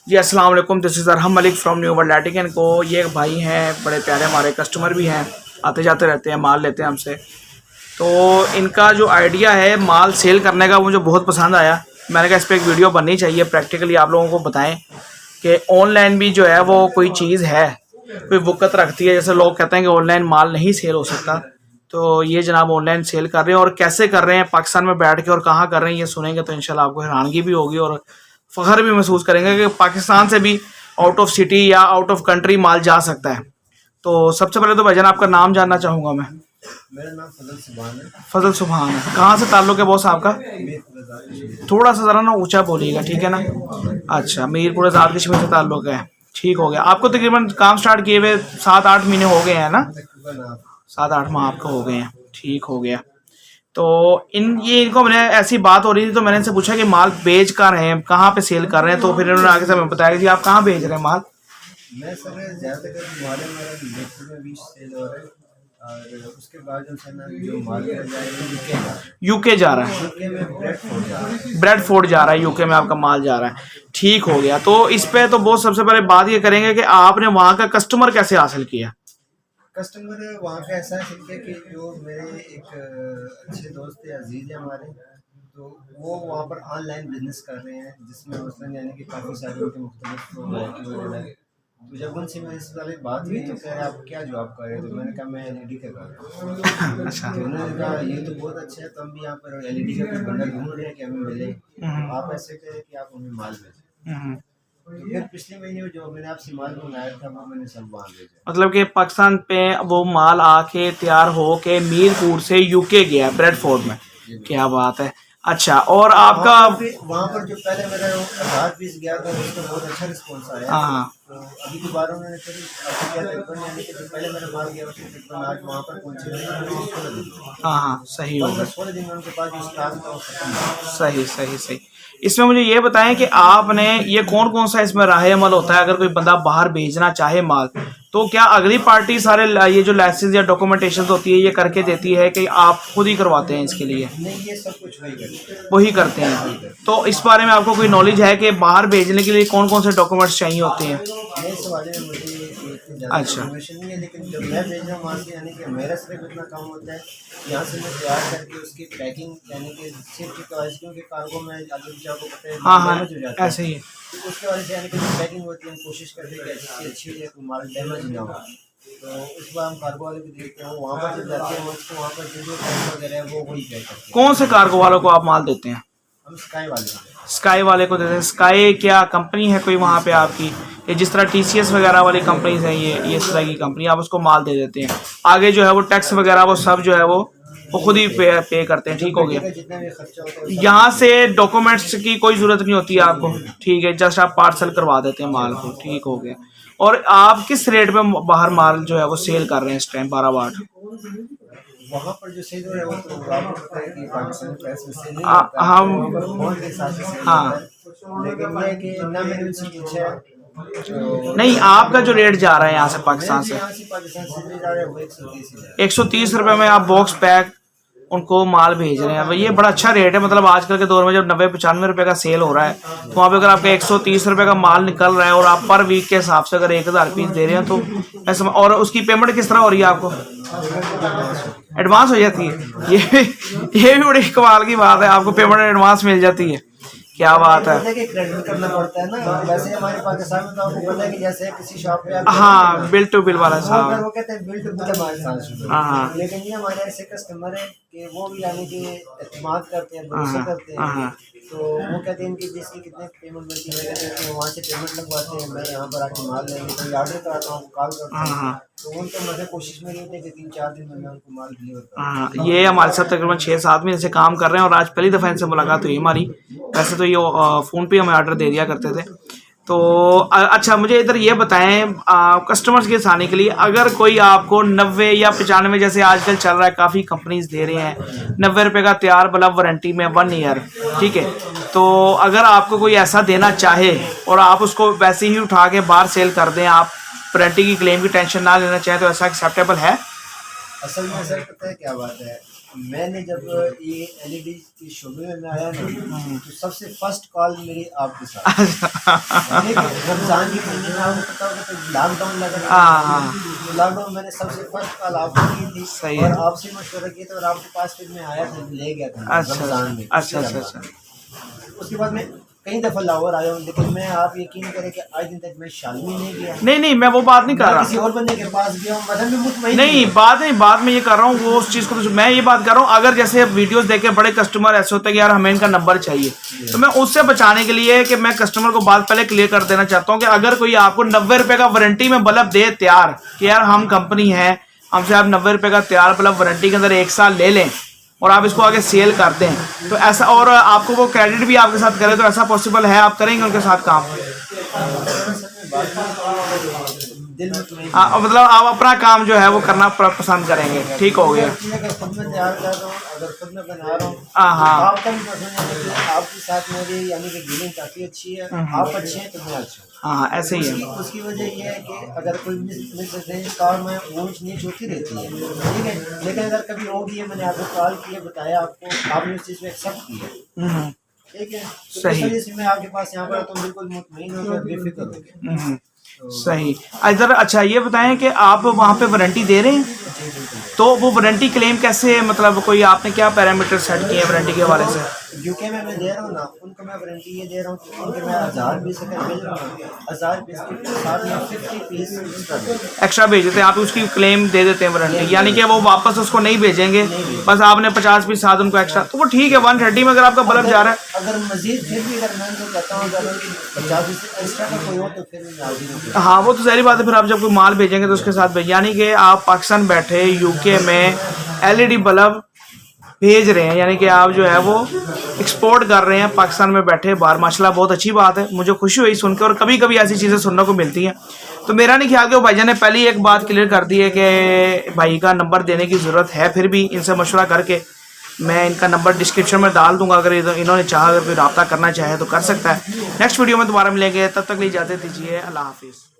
जी अस्सलाम वालेकुम, this is Arham Malik from New World लैटिकन को। ये एक भाई हैं, बड़े प्यारे हमारे कस्टमर भी हैं, आते जाते रहते हैं, माल लेते हैं हमसे। तो इनका जो आइडिया है माल सेल करने का मुझे बहुत पसंद आया। मैंने कहा इस पर एक वीडियो बननी चाहिए, प्रैक्टिकली आप लोगों को बताएं कि ऑनलाइन भी जो है वो कोई चीज़ है, कोई वक़्त रखती है। जैसे लोग कहते हैं कि ऑनलाइन माल नहीं सेल हो सकता, तो ये जनाब ऑनलाइन सेल कर रहे हैं। और कैसे कर रहे हैं पाकिस्तान में बैठ के और कहाँ कर रहे हैं, ये सुनेंगे तो इंशाल्लाह आपको हैरानगी भी होगी और फ़ख्र भी महसूस करेंगे कि पाकिस्तान से भी आउट ऑफ सिटी या आउट ऑफ कंट्री माल जा सकता है। तो सबसे पहले तो भाईजान आपका नाम जानना चाहूँगा मैं। मेरा नाम फजल सुभान है। फजल सुभान है। कहाँ से ताल्लुक़ है बॉस आपका? थोड़ा सा ज़रा ना ऊंचा बोलिएगा, ठीक है ना। अच्छा, मीरपुर आज़ाद कश्मीर से ताल्लुक़ है, ठीक हो गया। आपको तकरीबन काम स्टार्ट किए हुए 7-8 महीने हो गए हैं ना? 7-8 माह आपको हो गए हैं, ठीक हो गया। तो इनको मैंने ऐसी बात हो रही थी तो मैंने इनसे पूछा कि माल बेच कर रहे हैं, कहाँ पे सेल कर रहे हैं। तो फिर इन्होंने आगे से हमें बताया कि आप कहाँ बेच रहे हैं माल। मैं सर ज़्यादातर हमारे मेरा मीरपुर में भी सेल हो रहा है और उसके बाद जो है ना जो माल यूके जा रहा है। यूके में ब्रेडफोर्ड जा रहा है, यूके में आपका माल जा रहा है, ठीक हो गया। तो इस पे तो बहुत सबसे पहले बात ये करेंगे कि आपने वहाँ का कस्टमर कैसे हासिल किया। कस्टमर वहाँ का ऐसा है कि जो मेरे एक अच्छे दोस्त है, अजीज है हमारे, तो वो वहाँ पर ऑनलाइन बिजनेस कर रहे हैं, जिसमें मसलन यानी कि काफ़ी सारे उनके मुख्तलिफ। तो जब उनसे मैं इस वाली बात हुई तो कह रहे आप क्या जॉब कर रहे हैं, तो मैंने कहा मैं एलईडी का कर रहा हूँ। अच्छा। तो उन्होंने कहा ये तो बहुत अच्छा है, तो हम भी यहाँ पर एलईडी का कोई बंदा ढूंढ रहे हैं कि हमें मिले, आप ऐसे करें कि आप हमें माल भेजें। तो फिर पिछले महीने जो मैंने आपसे माल मंगाया था वो मैंने सब वहाँ भेजा। मतलब कि पाकिस्तान पे वो माल आके तैयार हो के मीरपुर से यूके गया ब्रेडफोर्ड में। क्या बात है। अच्छा, और आपका वहाँ पर जो पहले मेरा 1000 पीस गया था उसका बहुत अच्छा रिस्पॉन्स आया। हाँ तो अभी दोबारा उन्होंने फिर यानी कि जो पहले मेरा माल गया उसके आज वहाँ पर पहुँचे। हाँ, सही हो गया। 16 दिन में उनके पास जो स्टाफ था वो खत्म। सही सही सही। इसमें मुझे ये बताएं कि आपने ये कौन कौन सा इसमें राह अमल होता है अगर कोई बंदा बाहर भेजना चाहे माल, तो क्या अगली पार्टी सारे ये जो लाइसेंस या डॉक्यूमेंटेशन होती है ये करके देती है कि आप खुद ही करवाते हैं इसके लिए? नहीं, ये सब कुछ वही करते हैं। तो इस बारे में आपको कोई नॉलेज है कि बाहर भेजने के लिए कौन कौन से डॉक्यूमेंट्स चाहिए होते हैं? अच्छा। नहीं है, लेकिन जब मैं भेज रहा हूँ वहाँ से यानी कि मेरा सिर्फ इतना काम होता है, यहाँ से मैं तैयार करके उसकी पैकिंग यानी कि सेफ्टी का वाइज, क्योंकि कार्गो में अगर आपको पता है हाँ, डैमेज हो जाता है, ऐसे ही। तो उसके वजह से यानी कि जो पैकिंग होती है हम कोशिश करते हैं कि अच्छी हो जाए, माल डैमेज ना हो। तो उस बार हम कार्गो वाले को देखते हैं, वहाँ पर जब जाते हैं उसको वहाँ पर जो पैक वगैरह है वो वही पैक करते हैं। कौन से कार्गो वालों को आप माल देते हैं? हम स्काई वाले को। स्काई वाले को देते हैं। स्काई क्या कंपनी है कोई वहाँ पे आपकी? ये जिस तरह टीसीएस वगैरह वाली कंपनीज हैं, ये इस तरह की कंपनी, आप उसको माल दे देते हैं। आगे जो है वो टैक्स वगैरह वो सब जो है वो खुद ही पे करते हैं, ठीक हो गया। जितना भी खर्चा होता है यहाँ से डॉक्यूमेंट्स की कोई ज़रूरत नहीं होती है आपको, ठीक है, जस्ट आप पार्सल करवा देते हैं माल को, ठीक हो गया। और आप किस रेट में बाहर माल जो है वो सेल कर रहे हैं इस टाइम 12 वहाँ पर जो सेल हो रहा है वो तो आपको पता है कि पाकिस्तान प्राइस में सेल नहीं होता है, हम वहाँ पर बहुत के हिसाब से सेल हाँ होता है। लेकिन ये है कि ना मैंने उनसे पूछा है, तो नहीं, आपका जो रेट जा रहा है यहाँ से पाकिस्तान से यहाँ से पाकिस्तान से ले जा रहे हैं वो 130 130 रुपये में आप बॉक्स पैक उनको माल भेज रहे हैं। ये बड़ा अच्छा रेट है। मतलब आजकल के दौर में जब 90-95 रुपये का सेल हो रहा है, तो वहाँ पे अगर आपका 130 रुपये का माल निकल रहा है और आप पर वीक के हिसाब से अगर 1000 पीस दे रहे हैं तो ऐसा। और उसकी पेमेंट किस तरह हो रही है आपको? एडवांस हो जाती है। ये भी बड़ी कमाल की बात है, आपको पेमेंट एडवांस मिल जाती है। क्या बात है। क्रेडिट करना पड़ता है ना, वैसे हमारे पाकिस्तान में तो आपको पता है कि जैसे किसी शॉप पे हाँ, बिल टू बिल वाला साहब, वो कहते हैं बिल टू बिल हमारे साथ। हाँ, लेकिन ये हमारे ऐसे कस्टमर है कि वो भी यानी कि एतमाद करते हैं, भरोसा करते हैं, तो वो कहते हैं कि जिसकी कितने पेमेंट बनती है वहाँ से पेमेंट लगवाते हैं, मैं यहाँ पर आके माल लेंगे तो ऑर्डर कराता हूँ, कॉल करता हूँ, तो उनको मतलब कोशिश में रहते हैं कि 3-4 दिन में मैं उनको माल डिलीवर करूँ। ये हमारे साथ तकरीबन 6-7 महीने से काम कर रहे हैं और आज पहली दफ़ा इनसे मुलाकात हुई हमारी। वैसे तो ये फ़ोन पे हमें ऑर्डर दे दिया करते थे। तो अच्छा, मुझे इधर ये बताएं, कस्टमर्स के आसानी के लिए अगर कोई आपको 90 या 95 जैसे आजकल चल रहा है, काफ़ी कंपनीज दे रहे हैं 90 रुपये का तैयार बल्ब वारंटी में 1 ईयर, ठीक है, तो अगर आपको कोई ऐसा देना चाहे और आप उसको वैसे ही उठा के बाहर सेल कर दें, आप वारंटी की क्लेम की टेंशन ना लेना चाहें, तो ऐसा एक्सेप्टेबल है? असल में सर पता है क्या बात है, मैंने जब ये एलईडी की शोबे में मैं आया ना, तो सबसे फर्स्ट कॉल मेरी आपके साथ। यानी कि रमजान के महीने में आपको पता होगा तो लॉकडाउन लगा था। हाँ तो लॉकडाउन मैंने सबसे फर्स्ट कॉल आपको की थी। सही है। और आपसे मशवरा किया था और आपके पास फिर मैं आया था, ले गया था अच्छा रमजान में। अच्छा अच्छा अच्छा। उसके बाद मैं कई दफ़ा लाहौर आया हूँ, लेकिन मैं आप यकीन करें कि आज दिन तक मैं शालमी नहीं गया। नहीं नहीं, मैं वो बात नहीं कर मैं किसी रहा। और बंदे के पास गया हूँ, मतलब मैं मुतमईन नहीं हूँ। बात नहीं, बात मैं ये कर रहा हूँ वो उस चीज़ को, तो मैं ये बात कर रहा हूँ अगर जैसे वीडियोस देखे बड़े कस्टमर ऐसे होते हैं कि यार हमें इनका नंबर चाहिए, तो मैं उससे बचाने के लिए कि मैं कस्टमर को बात पहले क्लियर कर देना चाहता हूँ कि अगर कोई आपको 90 रुपये का वारंटी में बल्ब दे तैयार कि यार हम कंपनी है, हमसे आप 90 रुपये का तैयार बल्ब वारंटी के अंदर 1 साल ले लें और आप इसको आगे सेल करते हैं, तो ऐसा, और आपको वो क्रेडिट भी आपके साथ करे, तो ऐसा पॉसिबल है? आप करेंगे उनके साथ काम? दिल में मतलब आप अपना काम जो है वो करना पसंद करेंगे, ठीक हो गया। अगर खुद में तैयार कर रहा हूँ, अगर खुद में बना रहा हूँ, हाँ आपका भी पसंद है कि आपके साथ मेरी यानी कि डीलिंग काफ़ी अच्छी है, आप अच्छे हैं तो मैं अच्छा हूँ। हाँ ऐसे ही है। उसकी वजह ये है कि अगर कोई मिसअंडरस्टैंडिंग कार में ऊंच नीच होती रहती है, ठीक है, लेकिन अगर कभी होगी है, मैंने आपको कॉल किया, बताया आपको, आपने उस चीज़ को एक्सेप्ट किया, ठीक है, तो सही। इस वजह से मैं आपके पास यहाँ पर तो बिल्कुल मुतमईन होकर बेफिक्र हो गया। सही। इधर अच्छा ये बताएं कि आप वहाँ पे वारंटी दे रहे हैं, तो वो वारंटी क्लेम कैसे, मतलब कोई आपने क्या पैरामीटर सेट किए हैं वारंटी के हवाले से? यूके में मैं दे रहा हूँ ना, उनको मैं वारंटी ये दे रहा हूँ कि उनके मैं 1000 पीस अगर भेज रहा हूँ, 1000 पीस के साथ में 50 पीस एक्स्ट्रा भेज देते हैं आप, उसकी क्लेम दे देते हैं वारंटी, यानी कि वो वापस उसको नहीं भेजेंगे, बस आपने 50 पीस साथ उनको एक्स्ट्रा, तो वो ठीक है। 130 में अगर आपका बल्ब जा रहा है, अगर मजीद फिर भी अगर मैं उनको कहता हूँ अगर 50 पीस एक्स्ट्रा का कोई हो तो फिर मैं राजी हूँ। हाँ वो तो सारी बात है, फिर आप जब कोई माल भेजेंगे तो उसके साथ भेज, यानी कि आप पाकिस्तान बैठे यूके में एलईडी बल्ब भेज रहे हैं, यानी कि आप जो है वो एक्सपोर्ट कर रहे हैं पाकिस्तान में बैठे बाहर। माशाल्लाह बहुत अच्छी बात है, मुझे खुशी हुई सुन के, और कभी कभी ऐसी चीज़ें सुनने को मिलती हैं। तो मेरा नहीं ख्याल कि वो भाईजान ने पहले ही एक बात क्लियर कर दी है कि भाई का नंबर देने की ज़रूरत है, फिर भी इनसे मशवरा करके मैं इनका नंबर डिस्क्रिप्शन में डाल दूंगा, अगर इन्होंने चाहा, अगर कोई रब्ता करना चाहे तो कर सकता है। नेक्स्ट वीडियो में दोबारा मिलेंगे, तब तक लिए इजाज़त दीजिए, अल्लाह हाफिज़।